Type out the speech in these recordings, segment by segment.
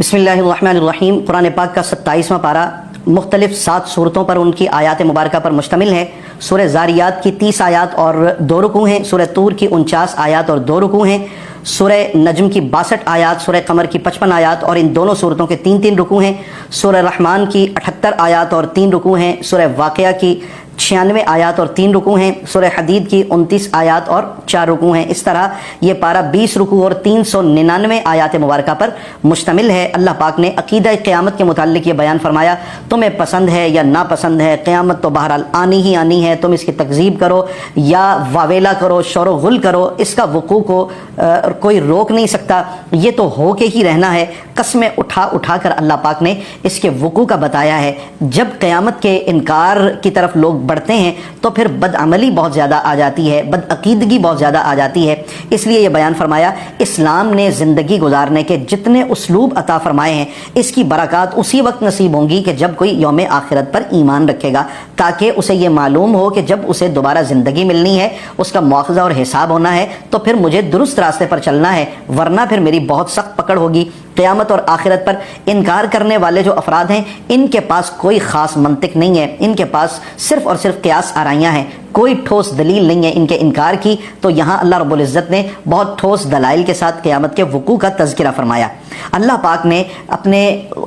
बिस्मिल्लाहिर्रहमानिर्रहीम। कुरान पाक का 27वां पारा मुख्तलिफ 7 सूरतों पर उनकी आयात मुबारका पर मुश्तमिल है। सूरह ज़ारियात की 30 आयात और 2 रुकू हैं। सूरह तूर की 49 आयात और 2 रुकू हैं। सूरह नजम की 62 आयात, सूरह कमर की 55 आयात और इन दोनों सूरतों के 3-3 रुकू हैं। सूरह रहमान की 78 आयात और 3 रुकू हैं। सूरह वाक़िया की 96 आयात और 3 रुकू हैं। सूरह हदीद की 29 आयात और 4 रुकू हैं। इस तरह ये पारा 20 रुकू और 399 आयात मुबारका पर मुश्तमिल है। अल्लाह पाक ने अकीदा क़यामत के मुताल्लिक़ ये बयान फरमाया, तुम्हें पसंद है या नापसंद है, क़यामत तो बहरहाल आनी ही आनी है। तुम इसकी तकज़ीब करो या वावेला करो, शोरो गुल करो, इसका वक़ू को कोई रोक नहीं सकता। ये तो हो के ही रहना है। कस्में उठा उठा कर अल्लाह पाक ने इसके वक़ू का बताया है। जब क़यामत के इनकार की तरफ लोग बढ़ते हैं तो फिर बदअमली बहुत ज़्यादा आ जाती है, बदअकीदगी बहुत ज़्यादा आ जाती है। इसलिए ये बयान फरमाया, इस्लाम ने ज़िंदगी गुजारने के जितने उसलूब अता फरमाए हैं, इसकी बरक़ात उसी वक्त नसीब होंगी कि जब कोई यौम आखिरत पर ईमान रखेगा, ताकि उसे ये मालूम हो कि जब उसे दोबारा ज़िंदगी मिलनी है, उसका मुआख़ज़ा और हिसाब होना है, तो फिर मुझे दुरुस्त रास्ते पर चलना है, वरना फिर मेरी बहुत सख्त पकड़ होगी। क़यामत और आखिरत पर इनकार करने वाले जो अफराद हैं, इनके पास कोई ख़ास मंतिक नहीं है, इनके पास सिर्फ़ और सिर्फ क़यास आराइयाँ हैं, कोई ठोस दलील नहीं है इनके इनकार की। तो यहाँ अल्लाह रब्बुल इज़्ज़त ने बहुत ठोस दलाइल के साथ क़यामत के वक़ू का तज़किरा फरमाया। अल्लाह पाक ने अपने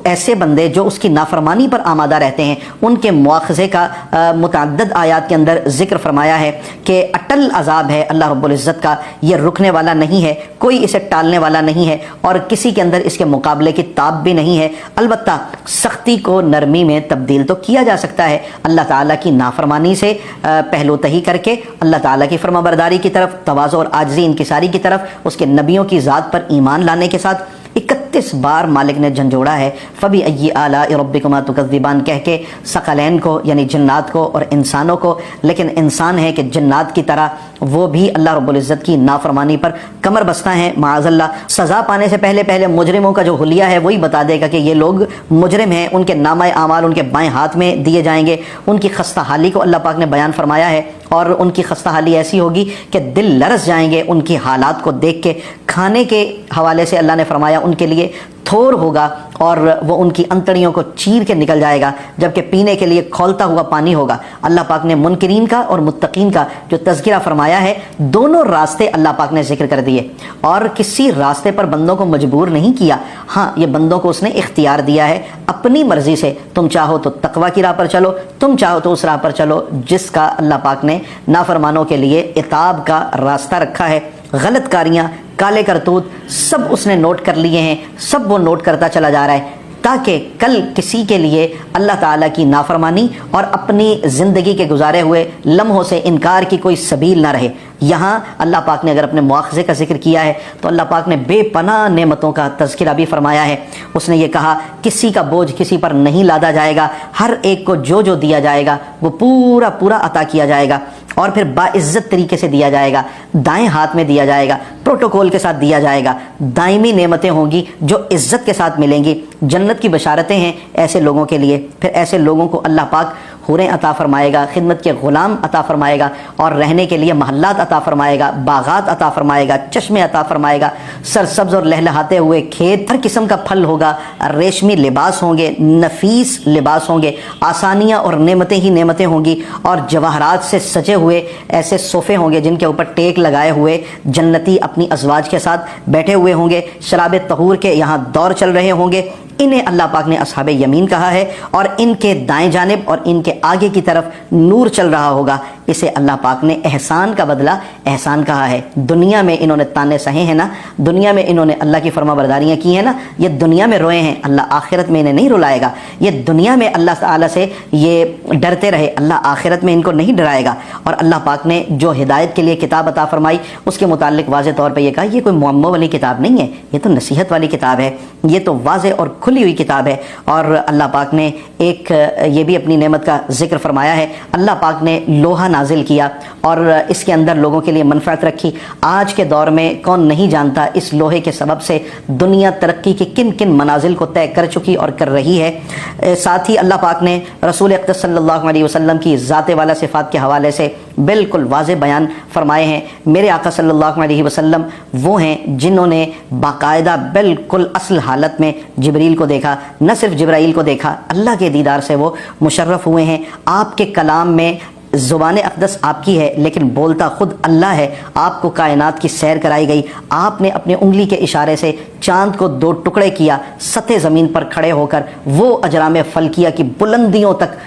ऐसे बंदे जो उसकी नाफरमानी पर आमादा रहते हैं, उनके मुआख़ज़े का मुतअद्दिद आयात के अंदर ज़िक्र फरमाया है कि अटल अज़ाब है अल्लाह रब्बुल इज़्ज़त का, ये रुकने वाला नहीं है, कोई इसे टालने वाला नहीं है और किसी के अंदर इसके मुकाबले की ताब भी नहीं है। अलबत्ता सख्ती को नरमी में तब्दील तो किया जा सकता है। अल्लाह ताला की नाफरमानी से पहलू तही करके अल्लाह ताला की फरमाबरदारी की तरफ, तवाज़ु और आजिज़ी इनकिसारी की तरफ, उसके नबियों की ज़ात पर ईमान लाने के साथ 31 बार मालिक ने झंझोड़ा है। फ़बी अय्यि आलाइ रब्बिकुमा तुकज़्ज़िबान कह के सकलैन को यानी जन्नात को और इंसानों को, लेकिन इंसान है कि जन्नात की तरह वो भी अल्लाह रब्बुल इज़्ज़त की नाफरमानी पर कमर बस्ता है। माअज़ल्लाह सज़ा पाने से पहले पहले मुजरिमों का जो हुलिया है वही बता देगा कि ये लोग मुजरिम हैं। उनके नामाए आमाल उनके बाएं हाथ में दिए जाएंगे। उनकी खस्ता हाली को अल्लाह पाक ने बयान फरमाया है और उनकी खस्ता हाली ऐसी होगी कि दिल लरस जाएंगे उनकी हालात को देख के। खाने के हवाले से अल्लाह ने फरमाया उनके लिए थोर होगा और वो उनकी अंतड़ियों को चीर के निकल जाएगा, जबकि पीने के लिए खौलता हुआ पानी होगा। अल्लाह पाक ने मुनकिरीन का और मुत्तकीन का जो तज़किरा फरमाया है, दोनों रास्ते अल्लाह पाक ने जिक्र कर दिए और किसी रास्ते पर बंदों को मजबूर नहीं किया। हाँ, ये बंदों को उसने इख्तियार दिया है अपनी मर्जी से। तुम चाहो तो तकवा की राह पर चलो, तुम चाहो तो उस राह पर चलो जिसका अल्लाह पाक ने नाफरमानों के लिए इताब का रास्ता रखा है। गलत कारियाँ, काले करतूत सब उसने नोट कर लिए हैं, सब वो नोट करता चला जा रहा है ताकि कल किसी के लिए अल्लाह ताला की नाफरमानी और अपनी ज़िंदगी के गुजारे हुए लम्हों से इनकार की कोई सबील ना रहे। यहाँ अल्लाह पाक ने अगर अपने मुआख़ज़े का जिक्र किया है तो अल्लाह पाक ने बेपनाह नेमतों का तज़किरा भी फरमाया है। उसने ये कहा, किसी का बोझ किसी पर नहीं लादा जाएगा, हर एक को जो जो दिया जाएगा वो पूरा पूरा अता किया जाएगा और फिर बाइज़्ज़त तरीके से दिया जाएगा, दाएं हाथ में दिया जाएगा, प्रोटोकॉल के साथ दिया जाएगा। दायमी नेमतें होंगी जो इज़्ज़त के साथ मिलेंगी। जन्नत की बशारतें हैं ऐसे लोगों के लिए। फिर ऐसे लोगों को अल्लाह पाक हुरें अता फरमाएगा, खिदमत के ग़ुलाम अता फरमाएगा और रहने के लिए महल्लात अता फरमाएगा, बागात अता फरमाएगा, चश्मे अता फरमाएगा, सरसब्ज़ और लहलहाते हुए खेत, हर किस्म का फल होगा, रेशमी लिबास होंगे, नफीस लिबास होंगे, आसानियाँ और नेमतें ही नेमतें होंगी और जवाहरात से सजे हुए ऐसे सोफ़े होंगे जिनके ऊपर टेक लगाए हुए जन्नती अपनी अज़वाज के साथ बैठे हुए होंगे। शराब तहूर के यहाँ दौर चल रहे होंगे। इन्हें अल्लाह पाक ने अस्हाबे यमीन कहा है और इनके दाएं जानिब और इनके आगे की तरफ नूर चल रहा होगा। इसे अल्लाह पाक ने एहसान का बदला एहसान कहा है। दुनिया में इन्होंने ताने सहे हैं ना, दुनिया में इन्होंने अल्लाह की फरमाबरदारियाँ की हैं ना, ये दुनिया में रोए हैं, अल्लाह आखिरत में इन्हें नहीं रुलाएगा। ये दुनिया में अल्लाह ताला से ये डरते रहे, अल्लाह आखिरत में इनको नहीं डराएगा। और अल्लाह पाक ने जो हिदायत के लिए किताब अता फरमाई उसके मुतालिक वाज़े तौर पर यह कहा, ये कोई मुअम्मा वाली किताब नहीं है, ये तो नसीहत वाली किताब है, ये तो वाज़े और खुली हुई किताब है। और अल्लाह पाक ने एक ये भी अपनी नेमत का जिक्र फरमाया है। अल्लाह पाक ने लोहा नाजिल किया और इसके अंदर लोगों के लिए मनफ़अत रखी। आज के दौर में कौन नहीं जानता इस लोहे के सबब से दुनिया तरक्की की किन किन मनाजिल को तय कर चुकी और कर रही है। साथ ही अल्लाह पाक ने रसूल अक़दस सल्लल्लाहु अलैहि वसल्लम की ज़ात वाला सिफ़ात के हवाले से بالکل واضح بیان فرمائے ہیں۔ میرے آقا صلی اللہ علیہ وسلم وہ ہیں جنہوں نے باقاعدہ بالکل اصل حالت میں جبریل کو دیکھا، نہ صرف جبرائیل کو دیکھا، اللہ کے دیدار سے وہ مشرف ہوئے ہیں۔ آپ کے کلام میں زبان اقدس آپ کی ہے لیکن بولتا خود اللہ ہے۔ آپ کو کائنات کی سیر کرائی گئی، آپ نے اپنے انگلی کے اشارے سے چاند کو 2 ٹکڑے کیا، سطح زمین پر کھڑے ہو کر وہ اجرام فلکیہ کی بلندیوں تک،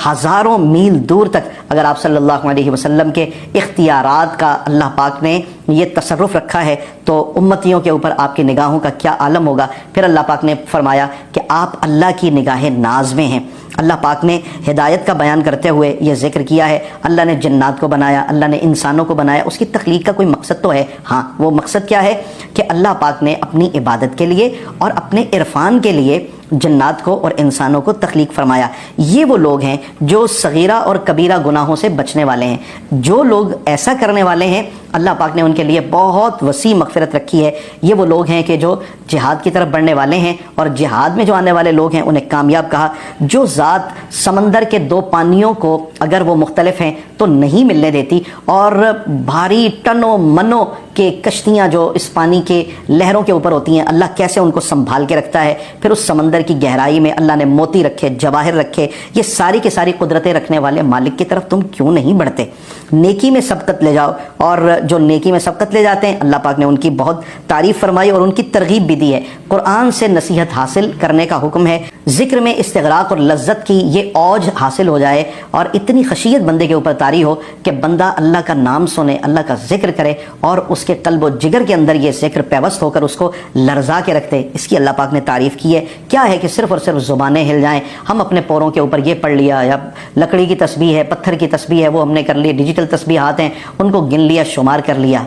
ہزاروں میل دور تک اگر آپ صلی اللہ علیہ وسلم کے اختیارات کا اللہ پاک نے یہ تصرف رکھا ہے تو امتیوں کے اوپر آپ کی نگاہوں کا کیا عالم ہوگا۔ پھر اللہ پاک نے فرمایا کہ آپ اللہ کی نگاہ ناز میں ہیں۔ اللہ پاک نے ہدایت کا بیان کرتے ہوئے یہ ذکر کیا ہے، اللہ نے جنات کو بنایا، اللہ نے انسانوں کو بنایا، اس کی تخلیق کا کوئی مقصد تو ہے۔ ہاں، وہ مقصد کیا ہے کہ اللہ پاک نے اپنی عبادت کے لیے اور اپنے عرفان کے لیے جنات کو اور انسانوں کو تخلیق فرمایا۔ یہ وہ لوگ ہیں جو صغیرہ اور کبیرہ گناہوں سے بچنے والے ہیں۔ جو لوگ ایسا کرنے والے ہیں اللہ پاک نے ان کے لیے بہت وسیع مغفرت رکھی ہے۔ یہ وہ لوگ ہیں کہ جو جہاد کی طرف بڑھنے والے ہیں، اور جہاد میں جو آنے والے لوگ ہیں انہیں کامیاب کہا۔ جو ذات سمندر کے 2 پانیوں کو اگر وہ مختلف ہیں تو نہیں ملنے دیتی، اور بھاری ٹنوں منوں کے کشتیاں جو اس پانی کے لہروں کے اوپر ہوتی ہیں، اللہ کیسے ان کو سنبھال کے رکھتا ہے۔ پھر اس سمندر کی گہرائی میں اللہ نے موتی رکھے، جواہر رکھے۔ یہ ساری کی ساری قدرتیں رکھنے والے مالک کی طرف تم کیوں نہیں بڑھتے؟ نیکی میں سبقت لے جاؤ، اور جو نیکی میں سبقت لے جاتے ہیں اللہ پاک نے ان کی بہت تعریف فرمائی اور ان کی ترغیب بھی دی ہے۔ قرآن سے نصیحت حاصل کرنے کا حکم ہے۔ ذکر میں استغراق اور لذت کی یہ اوج حاصل ہو جائے اور اتنی خشیت بندے کے اوپر طاری ہو کہ بندہ اللہ کا نام سنے، اللہ کا ذکر کرے، اور اس کے قلب و جگر کے اندر یہ ذکر پیوست ہو کر اس کو لرزا کے رکھتے۔ اس کی اللہ پاک نے تعریف کی ہے۔ کیا ہے کہ صرف اور صرف زبانیں ہل جائیں، ہم اپنے پوروں کے اوپر یہ پڑھ لیا، یا لکڑی کی تسبیح ہے، پتھر کی تسبیح ہے وہ ہم نے کر لی، ڈیجیٹل تسبیحات ہیں ان کو گن لیا، شمار کر لیا۔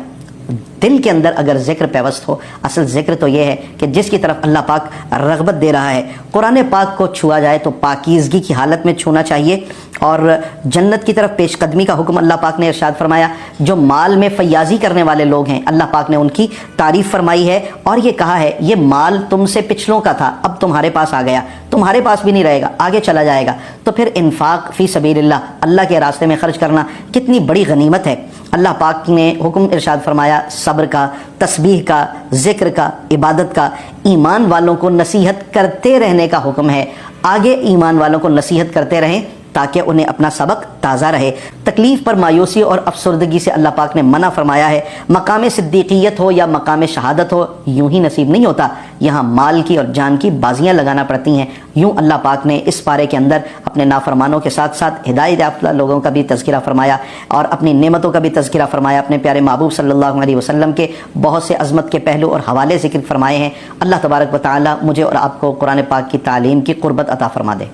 دل کے اندر اگر ذکر پیوست ہو، اصل ذکر تو یہ ہے کہ جس کی طرف اللہ پاک رغبت دے رہا ہے۔ قرآن پاک کو چھوا جائے تو پاکیزگی کی حالت میں چھونا چاہیے، اور جنت کی طرف پیش قدمی کا حکم اللہ پاک نے ارشاد فرمایا۔ جو مال میں فیاضی کرنے والے لوگ ہیں اللہ پاک نے ان کی تعریف فرمائی ہے، اور یہ کہا ہے یہ مال تم سے پچھلوں کا تھا، اب تمہارے پاس آ گیا، تمہارے پاس بھی نہیں رہے گا، آگے چلا جائے گا۔ تو پھر انفاق فی سبیل اللہ، اللہ کے راستے میں خرچ کرنا کتنی بڑی غنیمت ہے۔ اللہ پاک نے حکم ارشاد فرمایا صبر کا، تسبیح کا، ذکر کا، عبادت کا۔ ایمان والوں کو نصیحت کرتے رہنے کا حکم ہے۔ آگے ایمان والوں کو نصیحت کرتے رہیں تاکہ انہیں اپنا سبق تازہ رہے۔ تکلیف پر مایوسی اور افسردگی سے اللہ پاک نے منع فرمایا ہے۔ مقام صدیقیت ہو یا مقام شہادت ہو یوں ہی نصیب نہیں ہوتا، یہاں مال کی اور جان کی بازیاں لگانا پڑتی ہیں۔ یوں اللہ پاک نے اس پارے کے اندر اپنے نافرمانوں کے ساتھ ساتھ ہدایت یافتہ لوگوں کا بھی تذکرہ فرمایا، اور اپنی نعمتوں کا بھی تذکرہ فرمایا۔ اپنے پیارے محبوب صلی اللہ علیہ وسلم کے بہت سے عظمت کے پہلو اور حوالے ذکر فرمائے ہیں۔ اللہ تبارک و تعالی مجھے اور آپ کو قرآن پاک کی تعلیم کی قربت عطا فرما دے۔